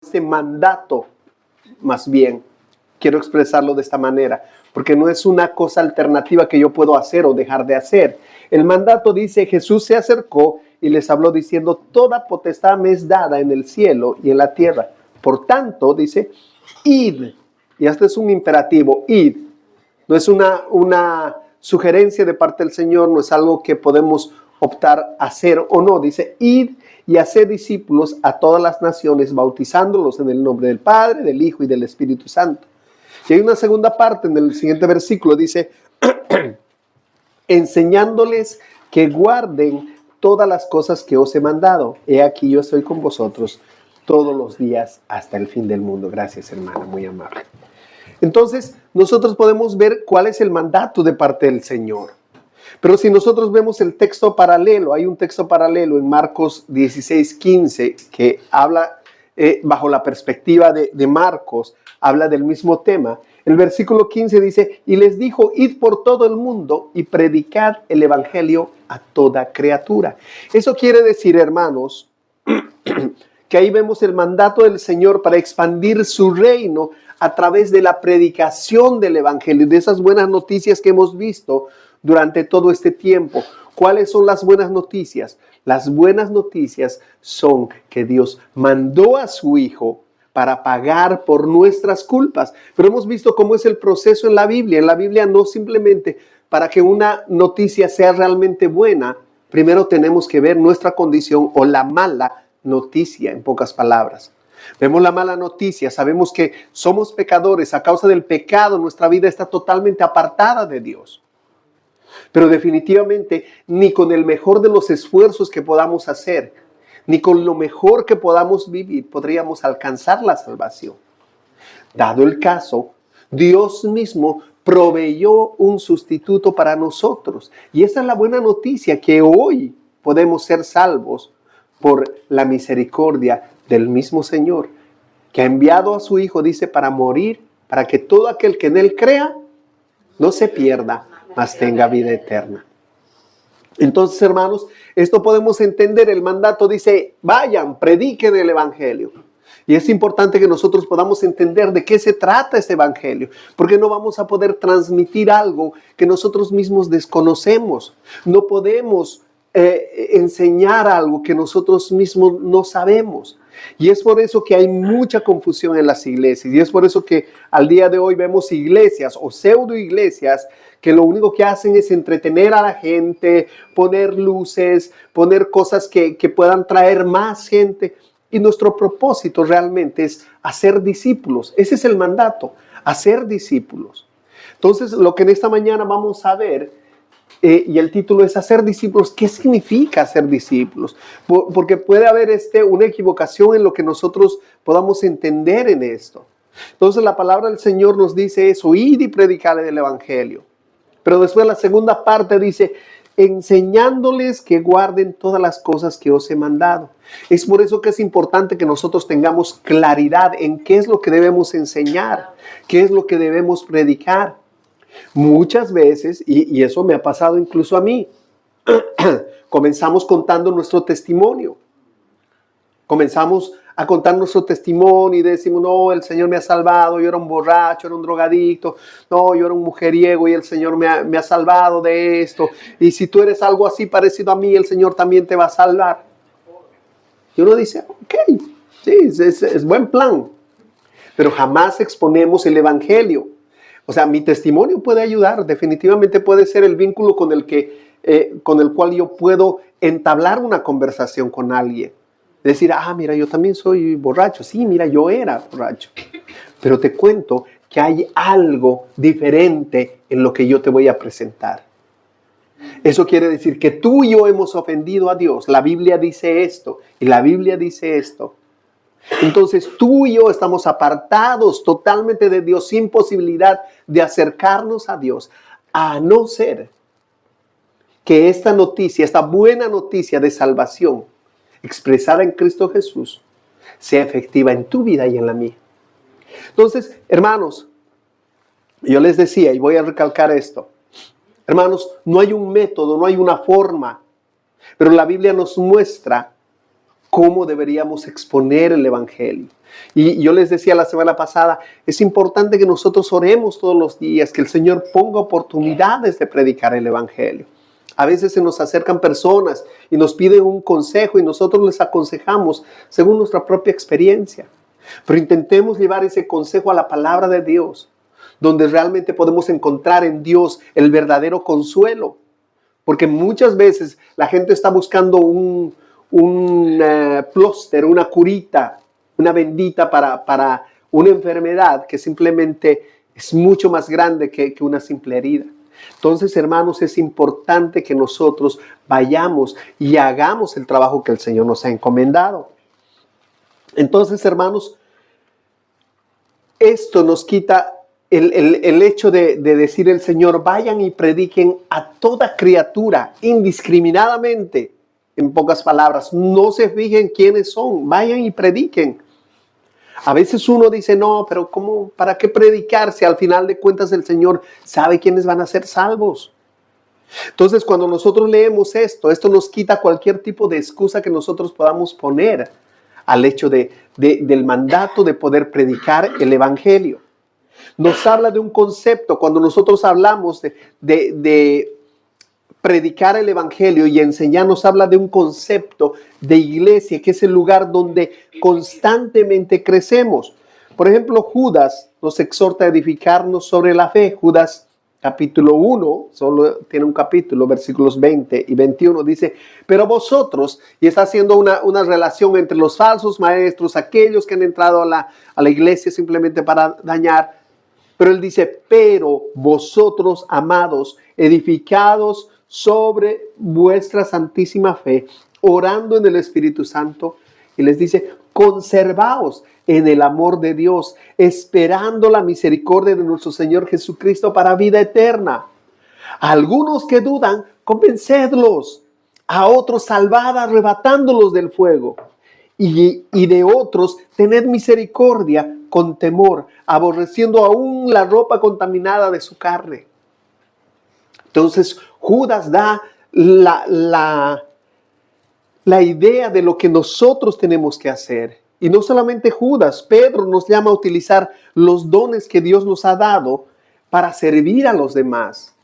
este mandato, más bien, quiero expresarlo de esta manera, porque no es una cosa alternativa que yo puedo hacer o dejar de hacer. El mandato dice: Jesús se acercó y les habló diciendo: toda potestad me es dada en el cielo y en la tierra. Por tanto, dice, id. Y este es un imperativo, id. No es una sugerencia de parte del Señor, no es algo que podemos optar a hacer o no. Dice, id y haced discípulos a todas las naciones, bautizándolos en el nombre del Padre, del Hijo y del Espíritu Santo. Y hay una segunda parte en el siguiente versículo, dice, enseñándoles que guarden todas las cosas que os he mandado. He aquí yo estoy con vosotros todos los días hasta el fin del mundo. Gracias, hermana, muy amable. Entonces, nosotros podemos ver cuál es el mandato de parte del Señor. Pero si nosotros vemos el texto paralelo, hay un texto paralelo en Marcos 16:15 que habla, bajo la perspectiva de Marcos, habla del mismo tema. El versículo 15 dice, y les dijo, id por todo el mundo y predicad el evangelio a toda criatura. Eso quiere decir, hermanos, que ahí vemos el mandato del Señor para expandir su reino a través de la predicación del evangelio, de esas buenas noticias que hemos visto durante todo este tiempo. ¿Cuáles son las buenas noticias? Las buenas noticias son que Dios mandó a su Hijo para pagar por nuestras culpas. Pero hemos visto cómo es el proceso en la Biblia. En la Biblia no simplemente para que una noticia sea realmente buena, primero tenemos que ver nuestra condición o la mala noticia, en pocas palabras. Vemos la mala noticia, sabemos que somos pecadores. A causa del pecado nuestra vida está totalmente apartada de Dios. Pero definitivamente ni con el mejor de los esfuerzos que podamos hacer, ni con lo mejor que podamos vivir, podríamos alcanzar la salvación. Dado el caso, Dios mismo proveyó un sustituto para nosotros. Y esa es la buena noticia, que hoy podemos ser salvos por la misericordia del mismo Señor, que ha enviado a su Hijo, dice, para morir, para que todo aquel que en Él crea no se pierda, mas tenga vida eterna. Entonces, hermanos, esto podemos entender. El mandato dice, vayan, prediquen el evangelio. Y es importante que nosotros podamos entender de qué se trata este evangelio, porque no vamos a poder transmitir algo que nosotros mismos desconocemos. No podemos enseñar algo que nosotros mismos no sabemos. Y es por eso que hay mucha confusión en las iglesias. Y es por eso que al día de hoy vemos iglesias o pseudo iglesias que lo único que hacen es entretener a la gente, poner luces, poner cosas que puedan traer más gente. Y nuestro propósito realmente es hacer discípulos. Ese es el mandato, hacer discípulos. Entonces, lo que en esta mañana vamos a ver, y el título es hacer discípulos. ¿Qué significa hacer discípulos? Porque puede haber una equivocación en lo que nosotros podamos entender en esto. Entonces, la palabra del Señor nos dice eso, id y predicad el evangelio. Pero después la segunda parte dice, enseñándoles que guarden todas las cosas que os he mandado. Es por eso que es importante que nosotros tengamos claridad en qué es lo que debemos enseñar, qué es lo que debemos predicar. Muchas veces, y eso me ha pasado incluso a mí, comenzamos contando nuestro testimonio. Comenzamos a contar nuestro testimonio y decimos, no, el Señor me ha salvado, yo era un borracho, era un drogadicto, no, yo era un mujeriego y el Señor me ha salvado de esto. Y si tú eres algo así parecido a mí, el Señor también te va a salvar. Y uno dice, ok, sí, es buen plan. Pero jamás exponemos el evangelio. O sea, mi testimonio puede ayudar, definitivamente puede ser el vínculo con el cual yo puedo entablar una conversación con alguien. Decir, mira, yo también soy borracho. Sí, mira, yo era borracho. Pero te cuento que hay algo diferente en lo que yo te voy a presentar. Eso quiere decir que tú y yo hemos ofendido a Dios. La Biblia dice esto y la Biblia dice esto. Entonces tú y yo estamos apartados totalmente de Dios, sin posibilidad de acercarnos a Dios, a no ser que esta noticia, esta buena noticia de salvación expresada en Cristo Jesús, sea efectiva en tu vida y en la mía. Entonces, hermanos, yo les decía, y voy a recalcar esto, hermanos, no hay un método, no hay una forma, pero la Biblia nos muestra cómo deberíamos exponer el Evangelio. Y yo les decía la semana pasada, es importante que nosotros oremos todos los días, que el Señor ponga oportunidades de predicar el Evangelio. A veces se nos acercan personas y nos piden un consejo y nosotros les aconsejamos según nuestra propia experiencia. Pero intentemos llevar ese consejo a la palabra de Dios, donde realmente podemos encontrar en Dios el verdadero consuelo. Porque muchas veces la gente está buscando un plóster, una curita, una bendita para una enfermedad que simplemente es mucho más grande que una simple herida. Entonces, hermanos, es importante que nosotros vayamos y hagamos el trabajo que el Señor nos ha encomendado. Entonces, hermanos, esto nos quita el hecho de decir el Señor, vayan y prediquen a toda criatura indiscriminadamente. En pocas palabras, no se fijen quiénes son, vayan y prediquen. A veces uno dice, no, pero ¿cómo, para qué predicar si al final de cuentas el Señor sabe quiénes van a ser salvos? Entonces, cuando nosotros leemos esto nos quita cualquier tipo de excusa que nosotros podamos poner al hecho del mandato de poder predicar el Evangelio. Nos habla de un concepto, cuando nosotros hablamos de predicar el Evangelio y enseñar, nos habla de un concepto de iglesia, que es el lugar donde constantemente crecemos. Por ejemplo, Judas nos exhorta a edificarnos sobre la fe. Judas capítulo 1, solo tiene un capítulo, versículos 20 y 21, dice, pero vosotros, y está haciendo una relación entre los falsos maestros, aquellos que han entrado a la iglesia simplemente para dañar, pero él dice, pero vosotros, amados, edificados sobre vuestra santísima fe, orando en el Espíritu Santo, y les dice, conservaos en el amor de Dios, esperando la misericordia de nuestro Señor Jesucristo para vida eterna. A algunos que dudan, convencedlos; a otros salvad arrebatándolos del fuego. Y de otros, tened misericordia con temor, aborreciendo aún la ropa contaminada de su carne. Entonces, Judas da la idea de lo que nosotros tenemos que hacer. Y no solamente Judas, Pedro nos llama a utilizar los dones que Dios nos ha dado para servir a los demás.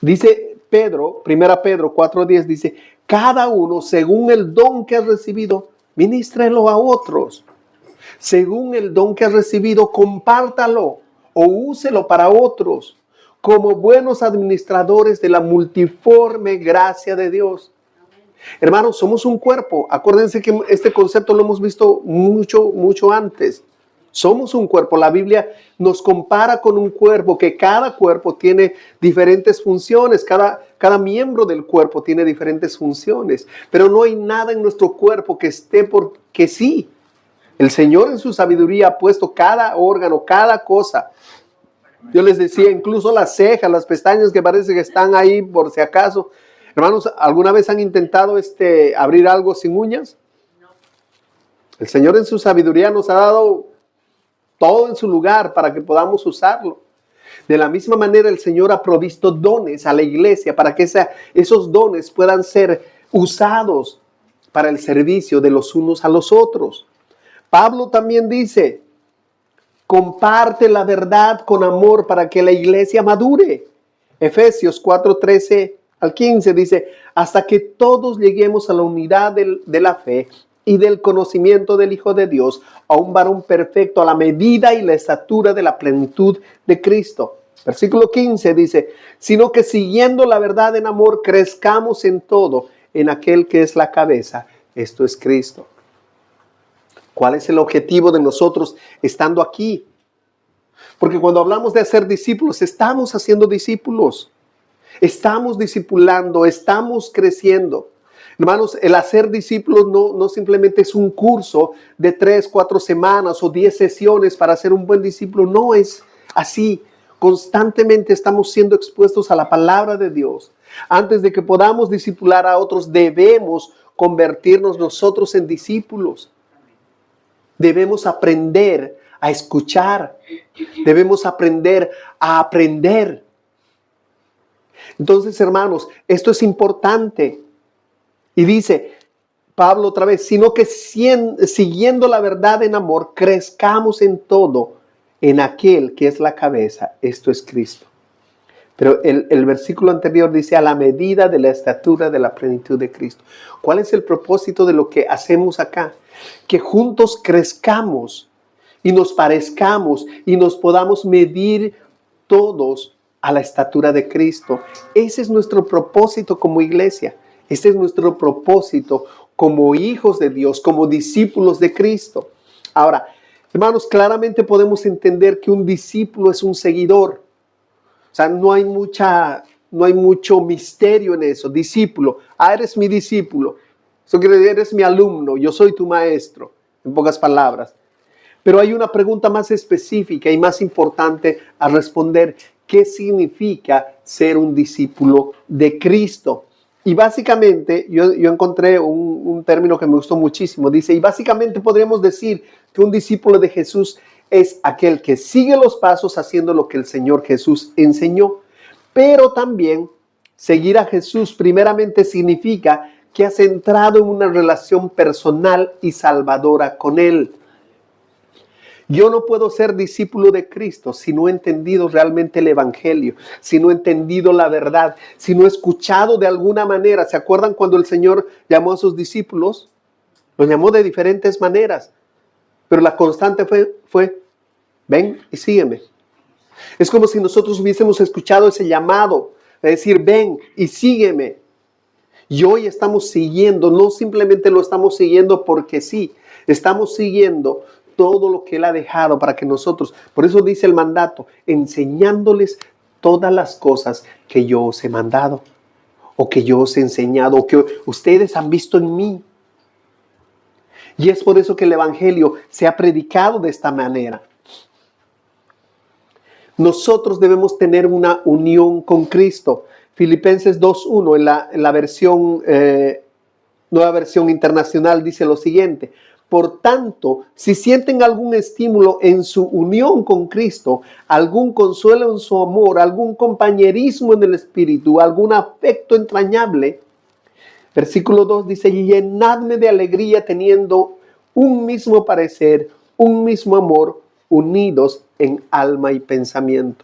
Dice Pedro, 1 Pedro 4:10, dice, cada uno según el don que ha recibido, ministrelo a otros. Según el don que ha recibido, compártalo o úselo para otros, como buenos administradores de la multiforme gracia de Dios. Hermanos, somos un cuerpo. Acuérdense que este concepto lo hemos visto mucho antes. Somos un cuerpo. La Biblia nos compara con un cuerpo, que cada cuerpo tiene diferentes funciones. Cada miembro del cuerpo tiene diferentes funciones. Pero no hay nada en nuestro cuerpo que esté porque sí. El Señor en su sabiduría ha puesto cada órgano, cada cosa. Yo les decía, incluso las cejas, las pestañas que parece que están ahí por si acaso. Hermanos, ¿alguna vez han intentado abrir algo sin uñas? No. El Señor en su sabiduría nos ha dado todo en su lugar para que podamos usarlo. De la misma manera, el Señor ha provisto dones a la iglesia para que esos dones puedan ser usados para el servicio de los unos a los otros. Pablo también dice, comparte la verdad con amor para que la iglesia madure. Efesios 4:13 al 15 dice, hasta que todos lleguemos a la unidad de la fe y del conocimiento del Hijo de Dios, a un varón perfecto, a la medida y la estatura de la plenitud de Cristo. Versículo 15 dice, sino que siguiendo la verdad en amor, crezcamos en todo, en aquel que es la cabeza, esto es Cristo. ¿Cuál es el objetivo de nosotros estando aquí? Porque cuando hablamos de hacer discípulos, estamos haciendo discípulos. Estamos discipulando, estamos creciendo. Hermanos, el hacer discípulos no simplemente es un curso de 3, 4 semanas o 10 sesiones para ser un buen discípulo. No es así. Constantemente estamos siendo expuestos a la palabra de Dios. Antes de que podamos discipular a otros, debemos convertirnos nosotros en discípulos. Debemos aprender a escuchar. Debemos aprender a aprender. Entonces, hermanos, esto es importante. Y dice, Pablo otra vez, sino que siguiendo la verdad en amor, crezcamos en todo en aquel que es la cabeza, esto es Cristo. Pero el versículo anterior dice, a la medida de la estatura de la plenitud de Cristo. ¿Cuál es el propósito de lo que hacemos acá? Que juntos crezcamos y nos parezcamos y nos podamos medir todos a la estatura de Cristo. Ese es nuestro propósito como iglesia. Ese es nuestro propósito como hijos de Dios, como discípulos de Cristo. Ahora, hermanos, claramente podemos entender que un discípulo es un seguidor. O sea, no hay mucho misterio en eso. Discípulo, eres mi discípulo. Eso quiere decir, eres mi alumno, yo soy tu maestro, en pocas palabras. Pero hay una pregunta más específica y más importante a responder. ¿Qué significa ser un discípulo de Cristo? Y básicamente, yo encontré un término que me gustó muchísimo. Dice, y básicamente podríamos decir que un discípulo de Jesús es aquel que sigue los pasos haciendo lo que el Señor Jesús enseñó. Pero también seguir a Jesús primeramente significa que has entrado en una relación personal y salvadora con Él. Yo no puedo ser discípulo de Cristo si no he entendido realmente el Evangelio, si no he entendido la verdad, si no he escuchado de alguna manera. ¿Se acuerdan cuando el Señor llamó a sus discípulos? Los llamó de diferentes maneras, pero la constante fue ven y sígueme. Es como si nosotros hubiésemos escuchado ese llamado, de decir, ven y sígueme. Y hoy estamos siguiendo, no simplemente lo estamos siguiendo porque sí, estamos siguiendo todo lo que Él ha dejado para que nosotros, por eso dice el mandato, enseñándoles todas las cosas que yo os he mandado, o que yo os he enseñado, o que ustedes han visto en mí. Y es por eso que el Evangelio se ha predicado de esta manera. Nosotros debemos tener una unión con Cristo. Filipenses 2:1 en la versión, nueva versión internacional dice lo siguiente. Por tanto, si sienten algún estímulo en su unión con Cristo, algún consuelo en su amor, algún compañerismo en el Espíritu, algún afecto entrañable, versículo 2 dice, llenadme de alegría teniendo un mismo parecer, un mismo amor, unidos en alma y pensamiento.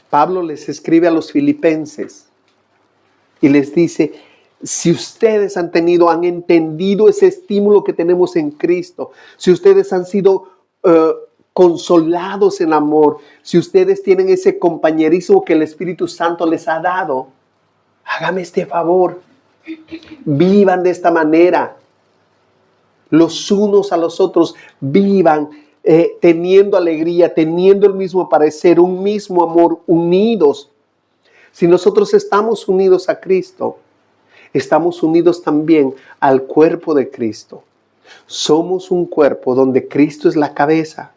Pablo les escribe a los filipenses y les dice, si ustedes han entendido ese estímulo que tenemos en Cristo, si ustedes han sido consolados en amor, si ustedes tienen ese compañerismo que el Espíritu Santo les ha dado, hágame este favor, vivan de esta manera, los unos a los otros, vivan teniendo alegría, teniendo el mismo parecer, un mismo amor, unidos. Si nosotros estamos unidos a Cristo, estamos unidos también al cuerpo de Cristo. Somos un cuerpo donde Cristo es la cabeza.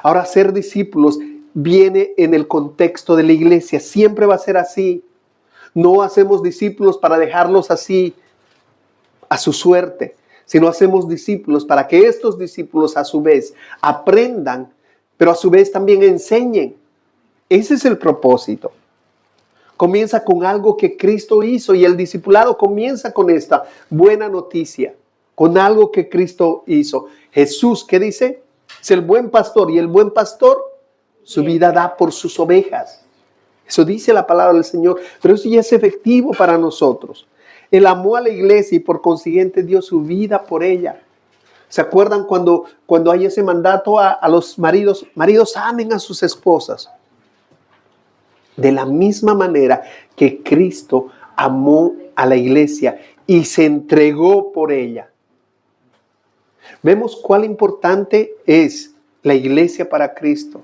Ahora, ser discípulos viene en el contexto de la iglesia. Siempre va a ser así. No hacemos discípulos para dejarlos así a su suerte, sino hacemos discípulos para que estos discípulos a su vez aprendan, pero a su vez también enseñen. Ese es el propósito. Comienza con algo que Cristo hizo y el discipulado comienza con esta buena noticia, con algo que Cristo hizo. Jesús, ¿qué dice? Es el buen pastor y el buen pastor su vida da por sus ovejas. Eso dice la palabra del Señor, pero eso ya es efectivo para nosotros. Él amó a la iglesia y por consiguiente dio su vida por ella. ¿Se acuerdan cuando hay ese mandato a los maridos? Maridos, amen a sus esposas. De la misma manera que Cristo amó a la iglesia y se entregó por ella. Vemos cuán importante es la iglesia para Cristo.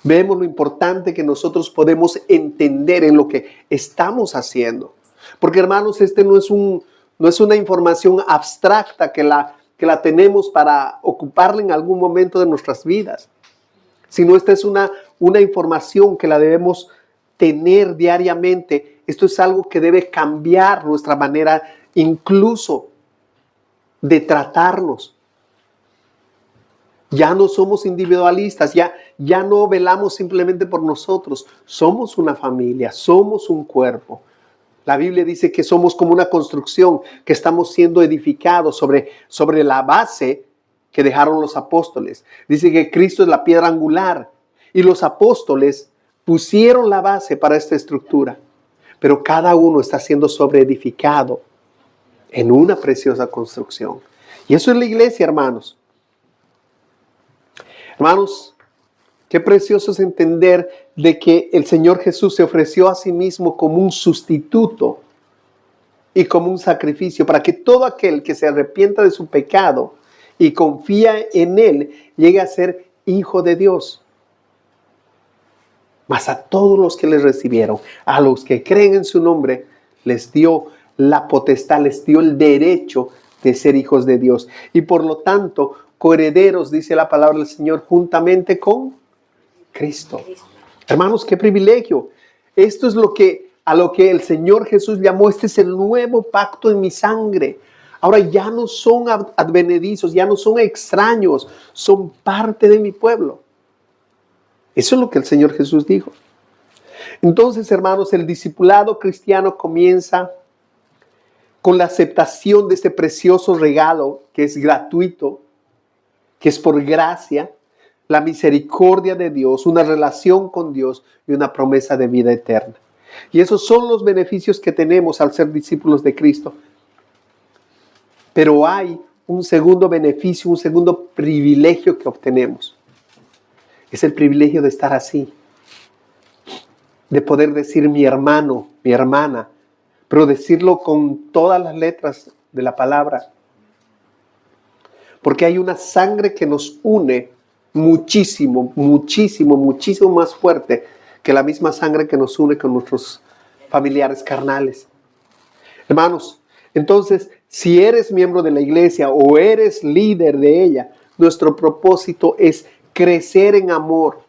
Vemos lo importante que nosotros podemos entender en lo que estamos haciendo. Porque, hermanos, no es una información abstracta que la tenemos para ocuparla en algún momento de nuestras vidas, sino esta es una información que la debemos tener diariamente. Esto es algo que debe cambiar nuestra manera incluso de tratarnos. Ya no somos individualistas, ya no velamos simplemente por nosotros. Somos una familia, somos un cuerpo. La Biblia dice que somos como una construcción, que estamos siendo edificados sobre la base que dejaron los apóstoles. Dice que Cristo es la piedra angular y los apóstoles pusieron la base para esta estructura. Pero cada uno está siendo sobreedificado en una preciosa construcción. Y eso es la iglesia, hermanos. Hermanos, qué precioso es entender de que el Señor Jesús se ofreció a sí mismo como un sustituto y como un sacrificio para que todo aquel que se arrepienta de su pecado y confía en Él llegue a ser hijo de Dios. Mas a todos los que les recibieron, a los que creen en su nombre, les dio la potestad, les dio el derecho de ser hijos de Dios. Y por lo tanto, coherederos, dice la palabra del Señor, juntamente con Cristo. Hermanos, qué privilegio. Esto es a lo que el Señor Jesús llamó, este es el nuevo pacto en mi sangre. Ahora ya no son advenedizos, ya no son extraños, son parte de mi pueblo. Eso es lo que el Señor Jesús dijo. Entonces, hermanos, el discipulado cristiano comienza con la aceptación de este precioso regalo que es gratuito, que es por gracia, la misericordia de Dios, una relación con Dios y una promesa de vida eterna. Y esos son los beneficios que tenemos al ser discípulos de Cristo. Pero hay un segundo beneficio, un segundo privilegio que obtenemos. Es el privilegio de estar así, de poder decir mi hermano, mi hermana, pero decirlo con todas las letras de la palabra. Porque hay una sangre que nos une muchísimo, muchísimo, muchísimo más fuerte que la misma sangre que nos une con nuestros familiares carnales. Hermanos, entonces, si eres miembro de la iglesia o eres líder de ella, nuestro propósito es crecer en amor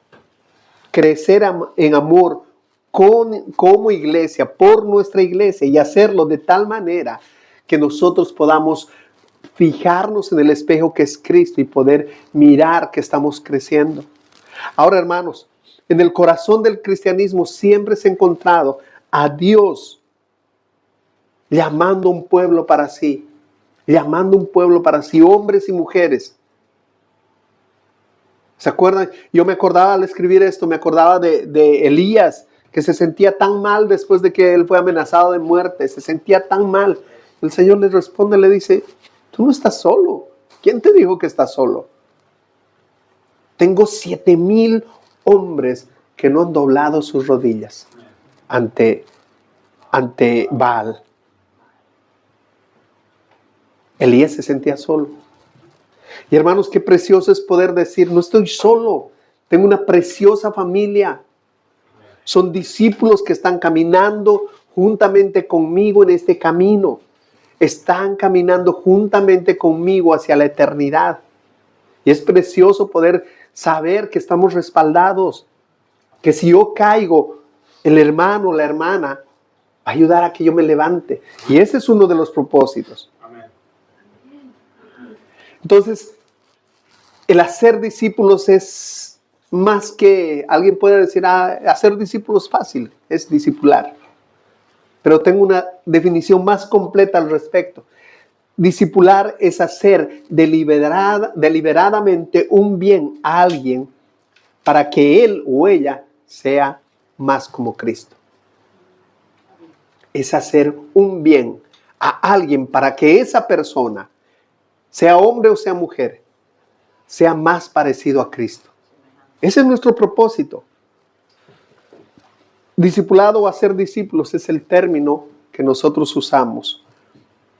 como iglesia, por nuestra iglesia, y hacerlo de tal manera que nosotros podamos fijarnos en el espejo que es Cristo y poder mirar que estamos creciendo. Ahora, hermanos, en el corazón del cristianismo siempre se ha encontrado a Dios llamando un pueblo para sí, hombres y mujeres. ¿Se acuerdan? Yo me acordaba al escribir esto, me acordaba de Elías, que se sentía tan mal después de que él fue amenazado de muerte, se sentía tan mal. El Señor le responde, le dice, tú no estás solo. ¿Quién te dijo que estás solo? Tengo 7,000 hombres que no han doblado sus rodillas ante Baal. Elías se sentía solo. Y hermanos, qué precioso es poder decir, no estoy solo, tengo una preciosa familia. Son discípulos que están caminando juntamente conmigo en este camino. Están caminando juntamente conmigo hacia la eternidad. Y es precioso poder saber que estamos respaldados, que si yo caigo, el hermano o la hermana va a ayudar a que yo me levante. Y ese es uno de los propósitos. Entonces, el hacer discípulos es más que, alguien puede decir, hacer discípulos es fácil, es discipular. Pero tengo una definición más completa al respecto. Discipular es hacer deliberadamente un bien a alguien para que él o ella sea más como Cristo. Es hacer un bien a alguien para que esa persona, sea hombre o sea mujer, sea más parecido a Cristo. Ese es nuestro propósito. Discipulado o hacer discípulos es el término que nosotros usamos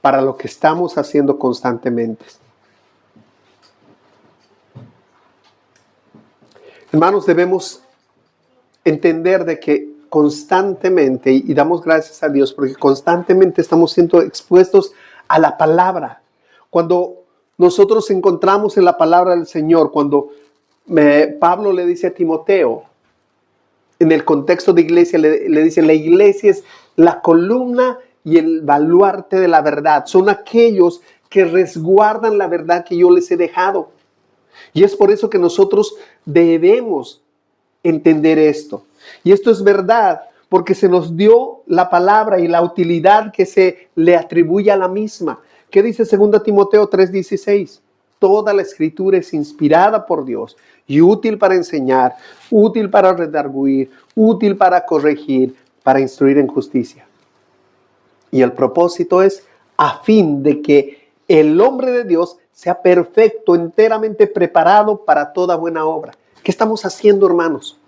para lo que estamos haciendo constantemente. Hermanos, debemos entender de que constantemente, y damos gracias a Dios, porque constantemente estamos siendo expuestos a la palabra. Cuando nosotros encontramos en la palabra del Señor, cuando Pablo le dice a Timoteo, en el contexto de iglesia, le dice, la iglesia es la columna y el baluarte de la verdad. Son aquellos que resguardan la verdad que yo les he dejado. Y es por eso que nosotros debemos entender esto. Y esto es verdad, porque se nos dio la palabra y la utilidad que se le atribuye a la misma. ¿Qué dice 2 Timoteo 3:16? Toda la escritura es inspirada por Dios y útil para enseñar, útil para redarguir, útil para corregir, para instruir en justicia. Y el propósito es a fin de que el hombre de Dios sea perfecto, enteramente preparado para toda buena obra. ¿Qué estamos haciendo, hermanos?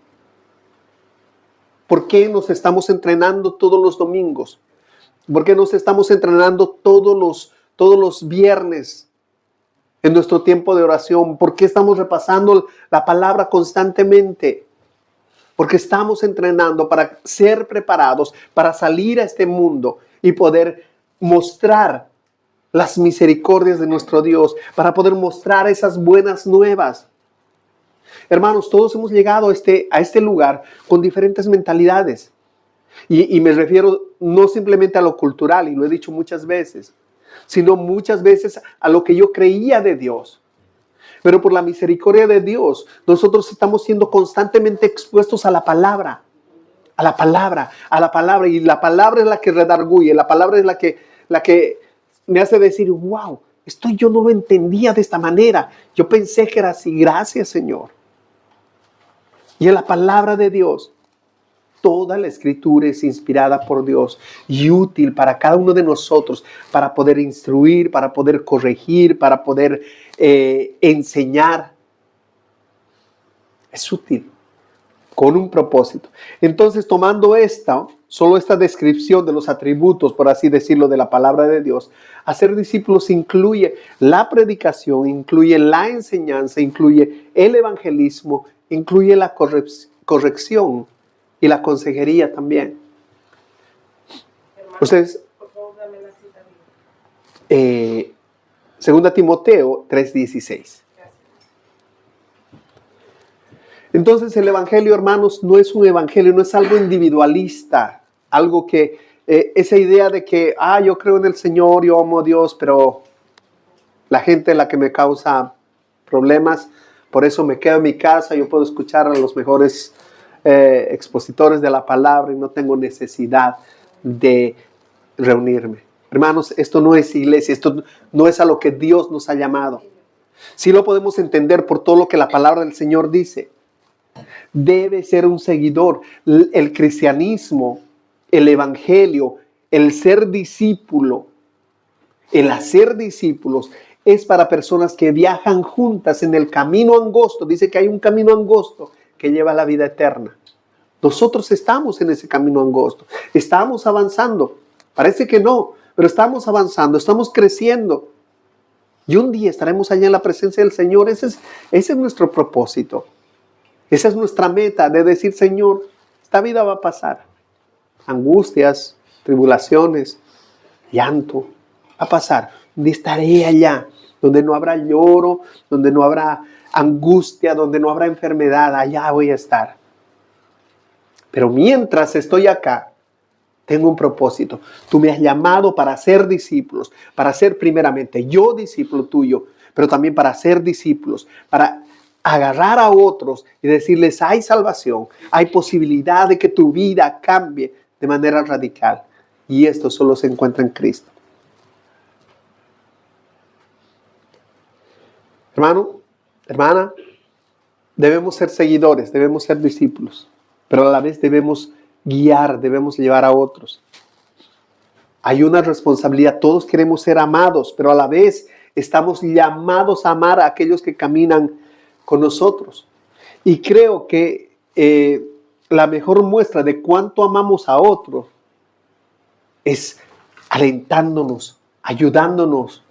¿Por qué nos estamos entrenando todos los domingos? ¿Por qué nos estamos entrenando todos los viernes en nuestro tiempo de oración? ¿Por qué estamos repasando la palabra constantemente? Porque estamos entrenando para ser preparados, para salir a este mundo y poder mostrar las misericordias de nuestro Dios, para poder mostrar esas buenas nuevas. Hermanos, todos hemos llegado a este lugar con diferentes mentalidades. Y me refiero no simplemente a lo cultural, y lo he dicho muchas veces, sino muchas veces a lo que yo creía de Dios. Pero por la misericordia de Dios, nosotros estamos siendo constantemente expuestos a la palabra. A la palabra. Y la palabra es la que redarguye, la palabra es la que me hace decir, wow, esto yo no lo entendía de esta manera. Yo pensé que era así. Gracias, Señor. Y en la palabra de Dios, toda la escritura es inspirada por Dios y útil para cada uno de nosotros, para poder instruir, para poder corregir, para poder enseñar. Es útil, con un propósito. Entonces, tomando solo esta descripción de los atributos, por así decirlo, de la palabra de Dios, hacer discípulos incluye la predicación, incluye la enseñanza, incluye el evangelismo, incluye la corrección y la consejería también. Hermano, Ustedes, por favor, dame la cita. 2 Timoteo 3:16. Gracias. Entonces el evangelio, hermanos, no es un evangelio, no es algo individualista, algo que, esa idea de que, yo creo en el Señor, yo amo a Dios, pero la gente es la que me causa problemas, por eso me quedo en mi casa, yo puedo escuchar a los mejores expositores de la palabra y no tengo necesidad de reunirme. Hermanos, esto no es iglesia, esto no es a lo que Dios nos ha llamado. Sí lo podemos entender por todo lo que la palabra del Señor dice. Debe ser un seguidor. El cristianismo, el evangelio, el ser discípulo, el hacer discípulos es para personas que viajan juntas en el camino angosto. Dice que hay un camino angosto que lleva a la vida eterna. Nosotros estamos en ese camino angosto. Estamos avanzando. Parece que no, pero estamos avanzando, estamos creciendo. Y un día estaremos allá en la presencia del Señor. Ese es nuestro propósito. Esa es nuestra meta de decir, Señor, esta vida va a pasar. Angustias, tribulaciones, llanto, va a pasar. Un día estaré allá, donde no habrá lloro, donde no habrá angustia, donde no habrá enfermedad. Allá voy a estar. Pero mientras estoy acá, tengo un propósito. Tú me has llamado para ser discípulos, para ser primeramente yo discípulo tuyo, pero también para ser discípulos, para agarrar a otros y decirles, hay salvación, hay posibilidad de que tu vida cambie de manera radical. Y esto solo se encuentra en Cristo. Hermano, hermana, debemos ser seguidores, debemos ser discípulos, pero a la vez debemos guiar, debemos llevar a otros. Hay una responsabilidad, todos queremos ser amados, pero a la vez estamos llamados a amar a aquellos que caminan con nosotros. Y creo que la mejor muestra de cuánto amamos a otros es alentándonos, ayudándonos.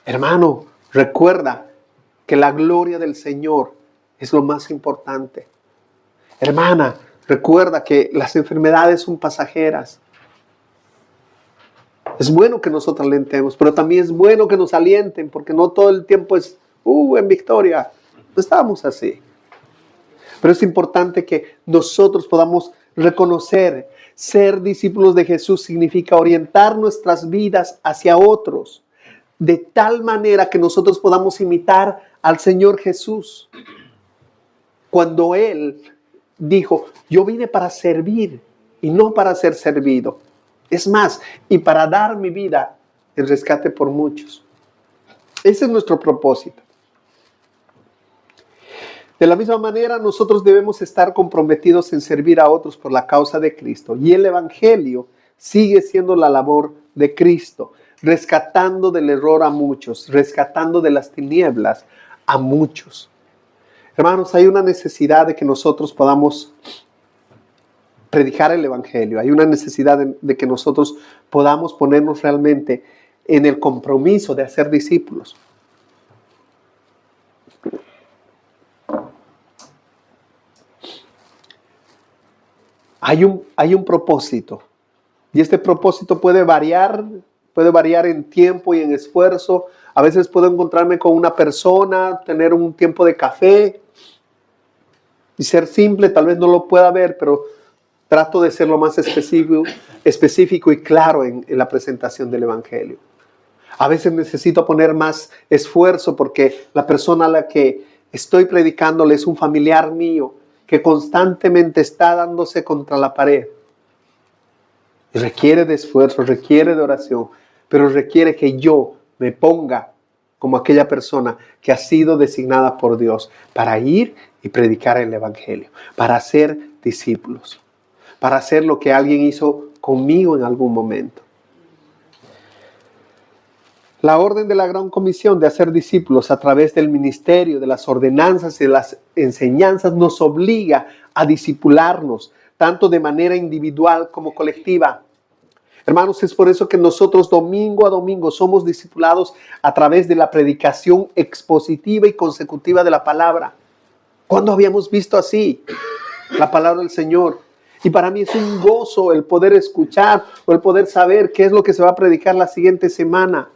Hermano, recuerda que la gloria del Señor es lo más importante. Hermana, recuerda que las enfermedades son pasajeras. Es bueno que nosotros alentemos, pero también es bueno que nos alienten, porque no todo el tiempo es en victoria. No estamos así. Pero es importante que nosotros podamos reconocer, ser discípulos de Jesús significa orientar nuestras vidas hacia otros, de tal manera que nosotros podamos imitar al Señor Jesús. Cuando Él dijo, yo vine para servir y no para ser servido. Es más, y para dar mi vida en rescate por muchos. Ese es nuestro propósito. De la misma manera, nosotros debemos estar comprometidos en servir a otros por la causa de Cristo. Y el Evangelio sigue siendo la labor de Cristo, rescatando del error a muchos, rescatando de las tinieblas a muchos. Hermanos, hay una necesidad de que nosotros podamos predicar el Evangelio. Hay una necesidad de que nosotros podamos ponernos realmente en el compromiso de hacer discípulos. Hay un propósito. Y este propósito puede variar en tiempo y en esfuerzo. A veces puedo encontrarme con una persona, tener un tiempo de café y ser simple. Tal vez no lo pueda ver, pero trato de ser lo más específico y claro en la presentación del Evangelio. A veces necesito poner más esfuerzo porque la persona a la que estoy predicándole es un familiar mío que constantemente está dándose contra la pared. Y requiere de esfuerzo, requiere de oración, pero requiere que yo me ponga como aquella persona que ha sido designada por Dios para ir y predicar el Evangelio, para hacer discípulos, para hacer lo que alguien hizo conmigo en algún momento. La orden de la Gran Comisión de hacer discípulos a través del ministerio, de las ordenanzas y de las enseñanzas nos obliga a discipularnos, tanto de manera individual como colectiva. Hermanos, es por eso que nosotros domingo a domingo somos discipulados a través de la predicación expositiva y consecutiva de la palabra. ¿Cuándo habíamos visto así la palabra del Señor? Y para mí es un gozo el poder escuchar o el poder saber qué es lo que se va a predicar la siguiente semana.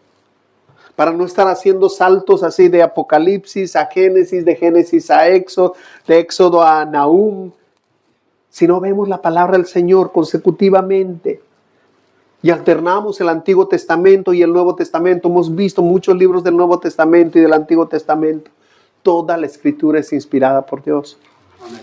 Para no estar haciendo saltos así de Apocalipsis a Génesis, de Génesis a Éxodo, de Éxodo a Nahum, sino vemos la palabra del Señor consecutivamente. Y alternamos el Antiguo Testamento y el Nuevo Testamento. Hemos visto muchos libros del Nuevo Testamento y del Antiguo Testamento. Toda la Escritura es inspirada por Dios. Amén.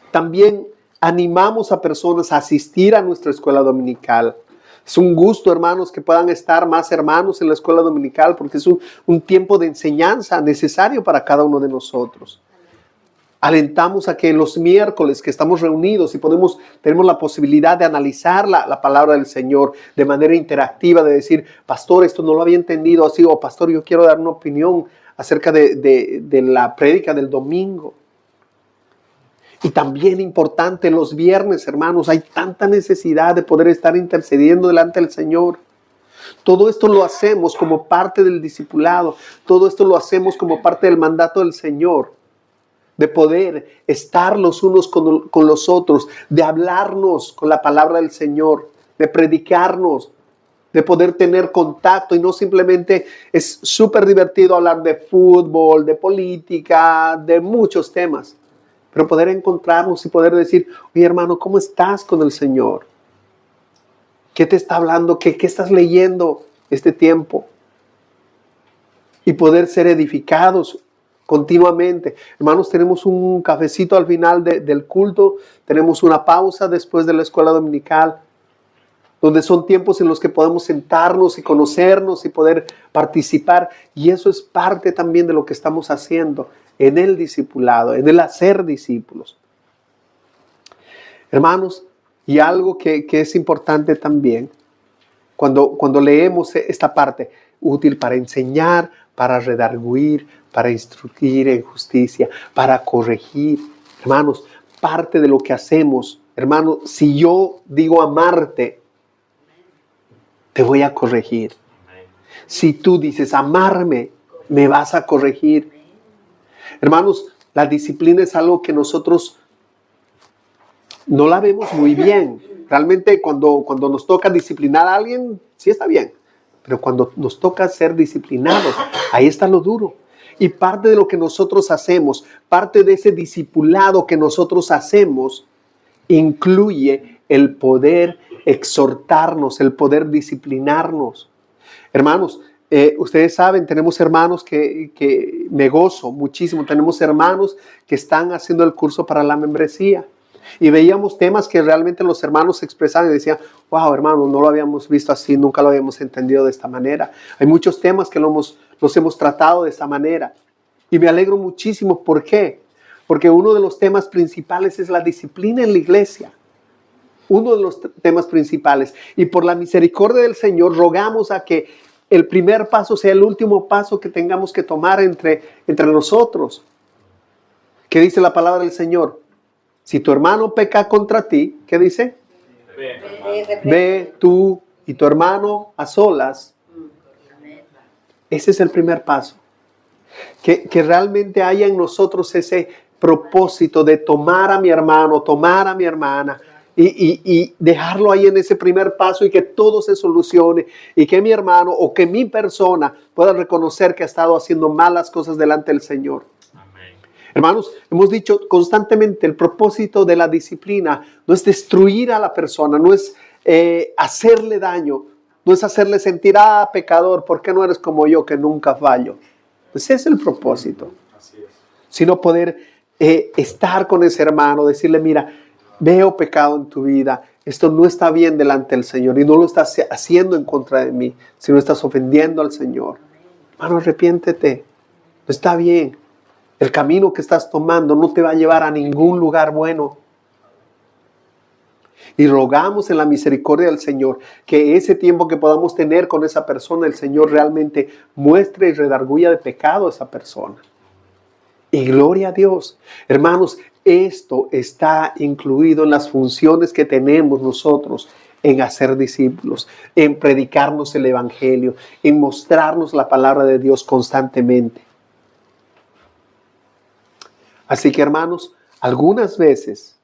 También animamos a personas a asistir a nuestra escuela dominical. Es un gusto, hermanos, que puedan estar más hermanos en la escuela dominical porque es un tiempo de enseñanza necesario para cada uno de nosotros. Alentamos a que los miércoles que estamos reunidos y tenemos la posibilidad de analizar la palabra del Señor de manera interactiva, de decir, pastor, esto no lo había entendido así, o pastor, yo quiero dar una opinión acerca de la prédica del domingo. Y también importante, los viernes, hermanos, hay tanta necesidad de poder estar intercediendo delante del Señor. Todo esto lo hacemos como parte del discipulado. Todo esto lo hacemos como parte del mandato del Señor. De poder estar los unos con los otros, de hablarnos con la palabra del Señor, de predicarnos, de poder tener contacto. Y no simplemente es súper divertido hablar de fútbol, de política, de muchos temas. Pero poder encontrarnos y poder decir, oye hermano, ¿cómo estás con el Señor? ¿Qué te está hablando? ¿Qué estás leyendo este tiempo? Y poder ser edificados continuamente. Hermanos, tenemos un cafecito al final del culto, tenemos una pausa después de la escuela dominical, donde son tiempos en los que podemos sentarnos y conocernos y poder participar. Y eso es parte también de lo que estamos haciendo en el discipulado, en el hacer discípulos. Hermanos, y algo que es importante también, cuando leemos esta parte, útil para enseñar, para redarguir, para instruir en justicia, para corregir. Hermanos, parte de lo que hacemos, hermanos, si yo digo amarte, te voy a corregir. Si tú dices amarme, me vas a corregir. Hermanos, la disciplina es algo que nosotros no la vemos muy bien. Realmente cuando nos toca disciplinar a alguien, sí está bien. Pero cuando nos toca ser disciplinados, ahí está lo duro. Y parte de lo que nosotros hacemos, parte de ese discipulado que nosotros hacemos, incluye el poder exhortarnos, el poder disciplinarnos. Hermanos, Ustedes saben, tenemos hermanos que me gozo muchísimo. Tenemos hermanos que están haciendo el curso para la membresía. Y veíamos temas que realmente los hermanos expresaban y decían, wow, hermano, no lo habíamos visto así, nunca lo habíamos entendido de esta manera. Hay muchos temas que los hemos tratado de esta manera. Y me alegro muchísimo. ¿Por qué? Porque uno de los temas principales es la disciplina en la iglesia. Uno de los temas principales. Y por la misericordia del Señor rogamos a que el primer paso sea el último paso que tengamos que tomar entre nosotros. ¿Qué dice la palabra del Señor? Si tu hermano peca contra ti, ¿qué dice? Ve tú y tu hermano a solas. Ese es el primer paso. Que realmente haya en nosotros ese propósito de tomar a mi hermano, tomar a mi hermana y dejarlo ahí en ese primer paso y que todo se solucione y que mi hermano o que mi persona pueda reconocer que ha estado haciendo malas cosas delante del Señor. Amén. Hermanos, hemos dicho constantemente, el propósito de la disciplina no es destruir a la persona, no es hacerle daño, no es hacerle sentir, pecador, ¿por qué no eres como yo que nunca fallo? Pues ese es el propósito. Así es. Sino poder estar con ese hermano, decirle, mira, veo pecado en tu vida, esto no está bien delante del Señor y no lo estás haciendo en contra de mí, sino estás ofendiendo al Señor. Hermano, arrepiéntete, no está bien. El camino que estás tomando no te va a llevar a ningún lugar bueno. Y rogamos en la misericordia del Señor que ese tiempo que podamos tener con esa persona, el Señor realmente muestre y redarguya de pecado a esa persona. Y gloria a Dios. Hermanos, esto está incluido en las funciones que tenemos nosotros en hacer discípulos, en predicarnos el Evangelio, en mostrarnos la palabra de Dios constantemente. Así que, hermanos, algunas veces,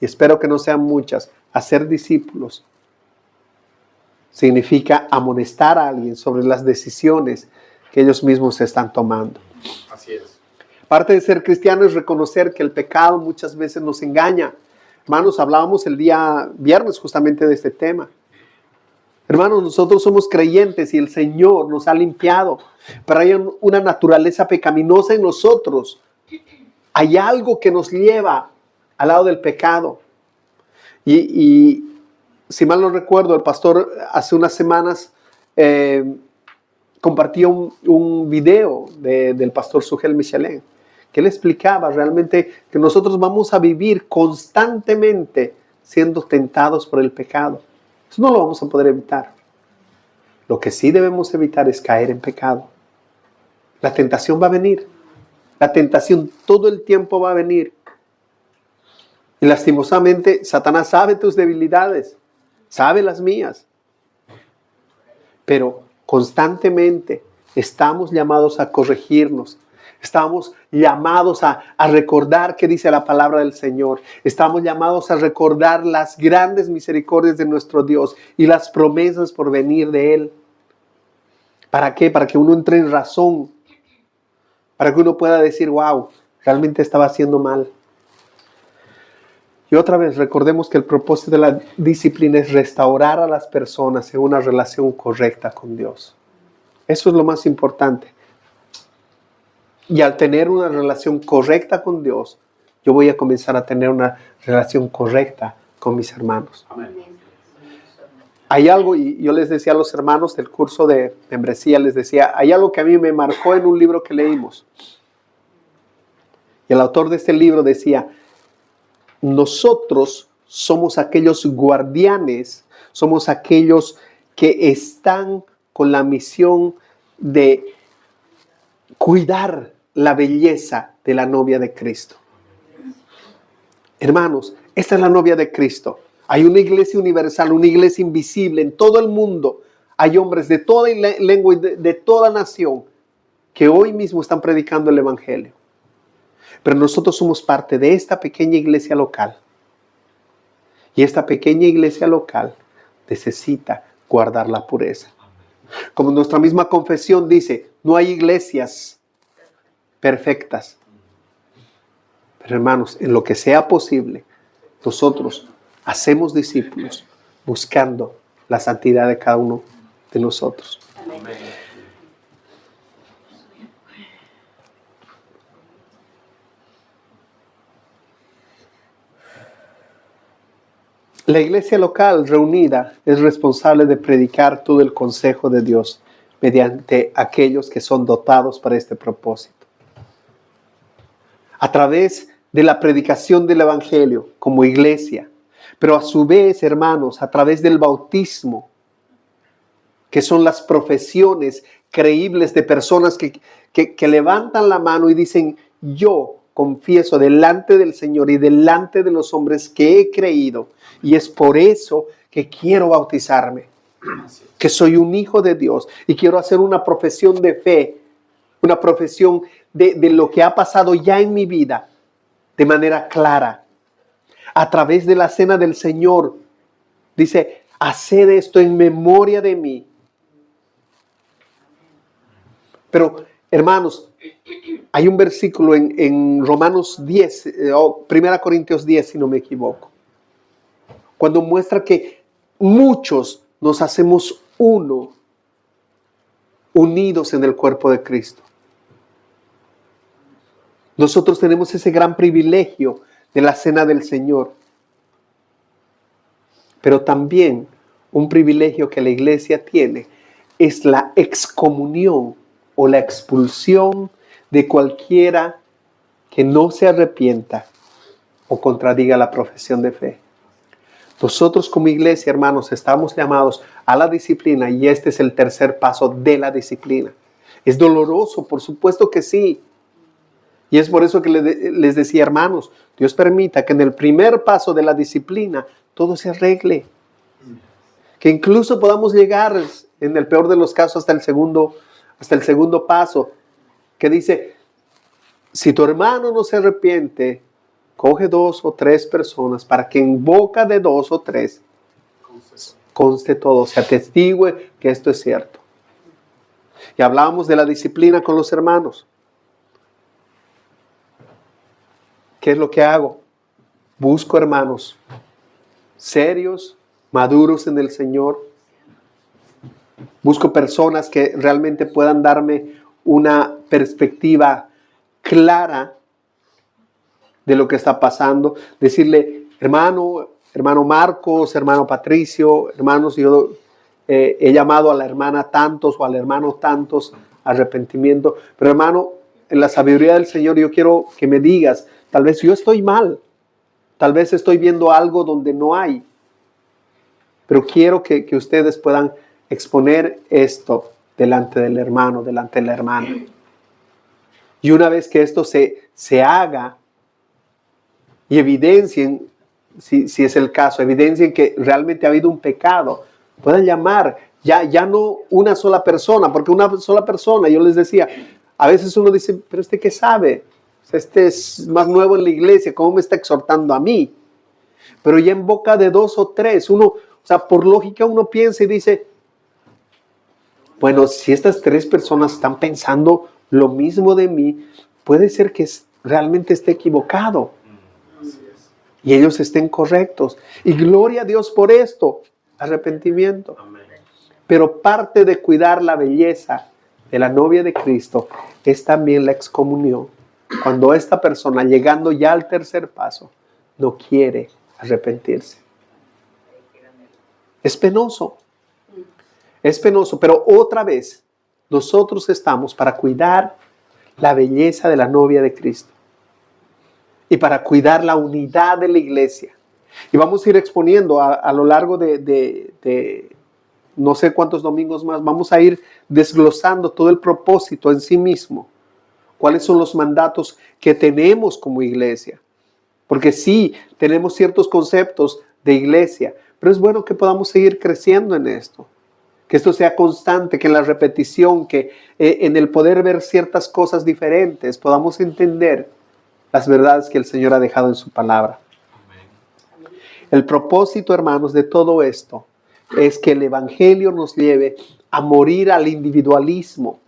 y espero que no sean muchas, hacer discípulos significa amonestar a alguien sobre las decisiones que ellos mismos están tomando. Así es. Parte de ser cristiano es reconocer que el pecado muchas veces nos engaña. Hermanos, hablábamos el día viernes justamente de este tema. Hermanos, nosotros somos creyentes y el Señor nos ha limpiado, pero hay una naturaleza pecaminosa en nosotros. Hay algo que nos lleva al lado del pecado. Y si mal no recuerdo, el pastor hace unas semanas compartió un video del pastor Sugel Michelin, que él explicaba realmente que nosotros vamos a vivir constantemente siendo tentados por el pecado. Eso no lo vamos a poder evitar. Lo que sí debemos evitar es caer en pecado. La tentación va a venir. La tentación todo el tiempo va a venir. Y lastimosamente, Satanás sabe tus debilidades, sabe las mías. Pero constantemente estamos llamados a corregirnos. Estamos llamados a recordar qué dice la palabra del Señor. Estamos llamados a recordar las grandes misericordias de nuestro Dios y las promesas por venir de Él. ¿Para qué? Para que uno entre en razón. Para que uno pueda decir, wow, realmente estaba haciendo mal. Y otra vez, recordemos que el propósito de la disciplina es restaurar a las personas en una relación correcta con Dios. Eso es lo más importante. Y al tener una relación correcta con Dios, yo voy a comenzar a tener una relación correcta con mis hermanos. Amén. Hay algo, y yo les decía a los hermanos del curso de membresía, les decía, hay algo que a mí me marcó en un libro que leímos. Y el autor de este libro decía, nosotros somos aquellos guardianes, somos aquellos que están con la misión de cuidar la belleza de la novia de Cristo. Hermanos, esta es la novia de Cristo. Hay una iglesia universal, una iglesia invisible en todo el mundo. Hay hombres de toda lengua y de toda nación que hoy mismo están predicando el Evangelio. Pero nosotros somos parte de esta pequeña iglesia local. Y esta pequeña iglesia local necesita guardar la pureza. Como nuestra misma confesión dice, no hay iglesias perfectas. Pero hermanos, en lo que sea posible, nosotros hacemos discípulos buscando la santidad de cada uno de nosotros. La iglesia local reunida es responsable de predicar todo el consejo de Dios mediante aquellos que son dotados para este propósito. A través de la predicación del evangelio como iglesia, pero a su vez, hermanos, a través del bautismo, que son las profesiones creíbles de personas que levantan la mano y dicen: yo confieso delante del Señor y delante de los hombres que he creído, y es por eso que quiero bautizarme, que soy un hijo de Dios y quiero hacer una profesión de fe, una profesión de lo que ha pasado ya en mi vida de manera clara. A través de la cena del Señor, dice: haced esto en memoria de mí. Pero, hermanos, hay un versículo en Romanos 10, o 1 Corintios 10, si no me equivoco, cuando muestra que muchos nos hacemos uno, unidos en el cuerpo de Cristo. Nosotros tenemos ese gran privilegio de la cena del Señor, pero también un privilegio que la iglesia tiene es la excomunión o la expulsión de cualquiera que no se arrepienta o contradiga la profesión de fe. Nosotros como iglesia, hermanos, estamos llamados a la disciplina, y este es el tercer paso de la disciplina. Es doloroso, por supuesto que sí. Y es por eso que les decía, hermanos, Dios permita que en el primer paso de la disciplina todo se arregle. Que incluso podamos llegar, en el peor de los casos, hasta el segundo paso, que dice: si tu hermano no se arrepiente, coge 2 o 3 personas para que en boca de 2 o 3 conste todo, se atestigue que esto es cierto. Y hablábamos de la disciplina con los hermanos. ¿Qué es lo que hago? Busco hermanos serios, maduros en el Señor. Busco personas que realmente puedan darme una perspectiva clara de lo que está pasando. Decirle: hermano Marcos, hermano Patricio, hermanos, yo he llamado a la hermana tantos o al hermano tantos a arrepentimiento. Pero hermano, en la sabiduría del Señor, yo quiero que me digas: tal vez yo estoy mal, tal vez estoy viendo algo donde no hay, pero quiero que ustedes puedan exponer esto delante del hermano, delante de la hermana. Y una vez que esto se haga y evidencien, si es el caso, evidencien que realmente ha habido un pecado, puedan llamar ya no una sola persona, porque una sola persona, yo les decía, a veces uno dice: pero ¿este qué sabe? Este es más nuevo en la iglesia, ¿cómo me está exhortando a mí? Pero ya en boca de 2 o 3, uno, o sea, por lógica uno piensa y dice: bueno, si estas 3 personas están pensando lo mismo de mí, puede ser que realmente esté equivocado. Y ellos estén correctos. Y gloria a Dios por esto, arrepentimiento. Pero parte de cuidar la belleza de la novia de Cristo es también la excomunión. Cuando esta persona, llegando ya al tercer paso, no quiere arrepentirse. Es penoso. Es penoso, pero otra vez, nosotros estamos para cuidar la belleza de la novia de Cristo y para cuidar la unidad de la iglesia. Y vamos a ir exponiendo a lo largo de no sé cuántos domingos más, vamos a ir desglosando todo el propósito en sí mismo. ¿Cuáles son los mandatos que tenemos como iglesia? Porque sí, tenemos ciertos conceptos de iglesia, pero es bueno que podamos seguir creciendo en esto. Que esto sea constante, que en la repetición, que en el poder ver ciertas cosas diferentes, podamos entender las verdades que el Señor ha dejado en su palabra. El propósito, hermanos, de todo esto es que el Evangelio nos lleve a morir al individualismo,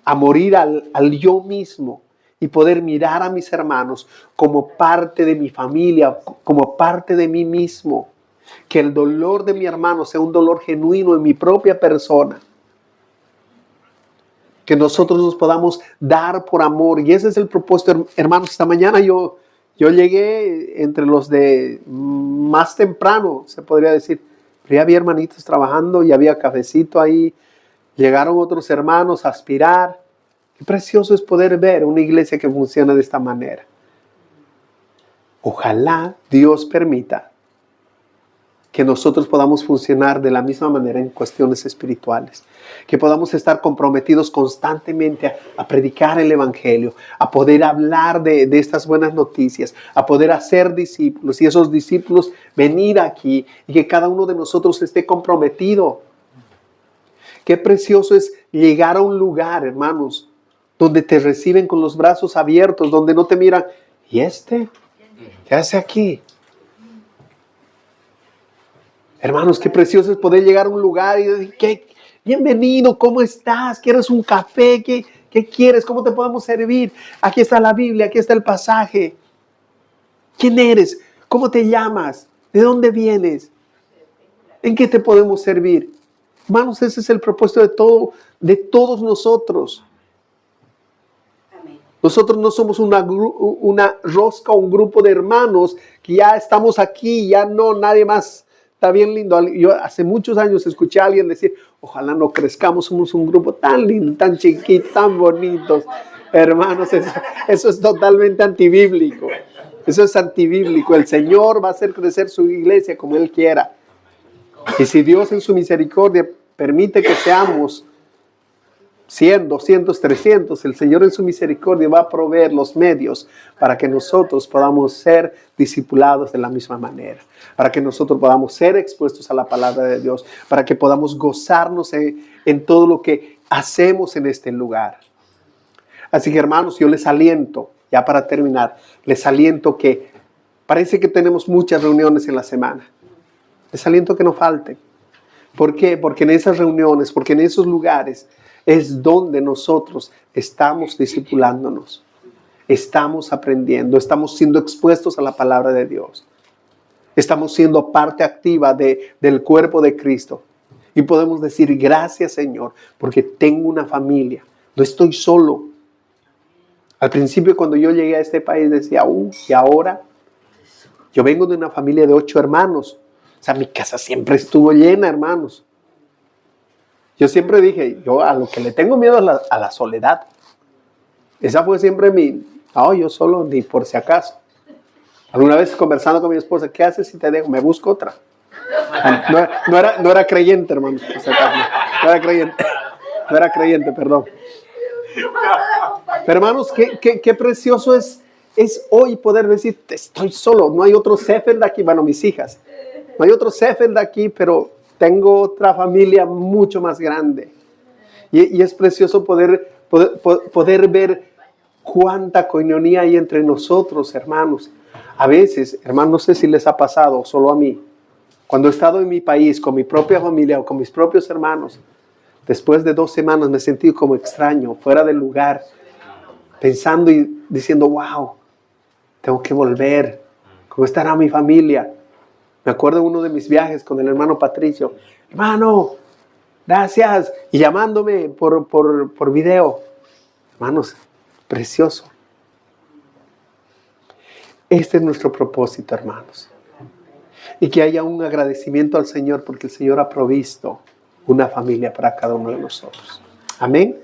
a morir al yo mismo y poder mirar a mis hermanos como parte de mi familia, como parte de mí mismo. Que el dolor de mi hermano sea un dolor genuino en mi propia persona. Que nosotros nos podamos dar por amor. Y ese es el propósito, hermanos. Esta mañana yo Yo llegué entre los de más temprano, se podría decir. Pero ya había hermanitos trabajando y había cafecito ahí. Llegaron otros hermanos a aspirar. Qué precioso es poder ver una iglesia que funciona de esta manera. Ojalá Dios permita que nosotros podamos funcionar de la misma manera en cuestiones espirituales, que podamos estar comprometidos constantemente a predicar el Evangelio, a poder hablar de estas buenas noticias, a poder hacer discípulos y esos discípulos venir aquí y que cada uno de nosotros esté comprometido. Qué precioso es llegar a un lugar, hermanos, donde te reciben con los brazos abiertos, donde no te miran, ¿y este? ¿Qué hace aquí? Hermanos, qué precioso es poder llegar a un lugar y decir, bienvenido, ¿cómo estás? ¿Quieres un café? ¿Qué quieres? ¿Cómo te podemos servir? Aquí está la Biblia, aquí está el pasaje. ¿Quién eres? ¿Cómo te llamas? ¿De dónde vienes? ¿En qué te podemos servir? Hermanos, ese es el propósito de todos nosotros. Nosotros no somos una rosca, un grupo de hermanos que ya estamos aquí, ya no, nadie más. Está bien lindo. Yo hace muchos años escuché a alguien decir, ojalá no crezcamos, somos un grupo tan lindo, tan chiquito, tan bonitos. Hermanos, eso es totalmente antibíblico. Eso es antibíblico. El Señor va a hacer crecer su iglesia como Él quiera. Y si Dios en su misericordia permite que seamos 100, 200, 300, el Señor en su misericordia va a proveer los medios para que nosotros podamos ser discipulados de la misma manera, para que nosotros podamos ser expuestos a la palabra de Dios, para que podamos gozarnos en todo lo que hacemos en este lugar. Así que, hermanos, yo les aliento, ya para terminar, les aliento que parece que tenemos muchas reuniones en la semana. Les aliento que no falten. ¿Por qué? Porque en esas reuniones, porque en esos lugares es donde nosotros estamos discipulándonos, estamos aprendiendo, estamos siendo expuestos a la palabra de Dios, estamos siendo parte activa del cuerpo de Cristo y podemos decir gracias, Señor, porque tengo una familia, no estoy solo. Al principio, cuando yo llegué a este país decía, y ahora yo vengo de una familia de 8 hermanos, o sea, mi casa siempre estuvo llena, hermanos. Yo siempre dije, yo a lo que le tengo miedo es a la soledad. Esa fue siempre yo solo, ni por si acaso. Alguna vez conversando con mi esposa, ¿qué haces si te dejo? Me busco otra. No era creyente, hermano. Por si acaso, no era creyente, perdón. Pero hermanos, qué precioso es hoy poder decir, estoy solo, no hay otro Sefeld aquí, bueno, mis hijas. No hay otro Sefeld aquí, pero tengo otra familia mucho más grande. Y es precioso poder ver cuánta coinonía hay entre nosotros, hermanos. A veces, hermanos, no sé si les ha pasado, solo a mí. Cuando he estado en mi país, con mi propia familia o con mis propios hermanos, después de 2 semanas me he sentido como extraño, fuera del lugar, pensando y diciendo, wow, tengo que volver. ¿Cómo estará mi familia? Me acuerdo de uno de mis viajes con el hermano Patricio. Hermano, gracias. Y llamándome por video. Hermanos, precioso. Este es nuestro propósito, hermanos. Y que haya un agradecimiento al Señor porque el Señor ha provisto una familia para cada uno de nosotros. Amén.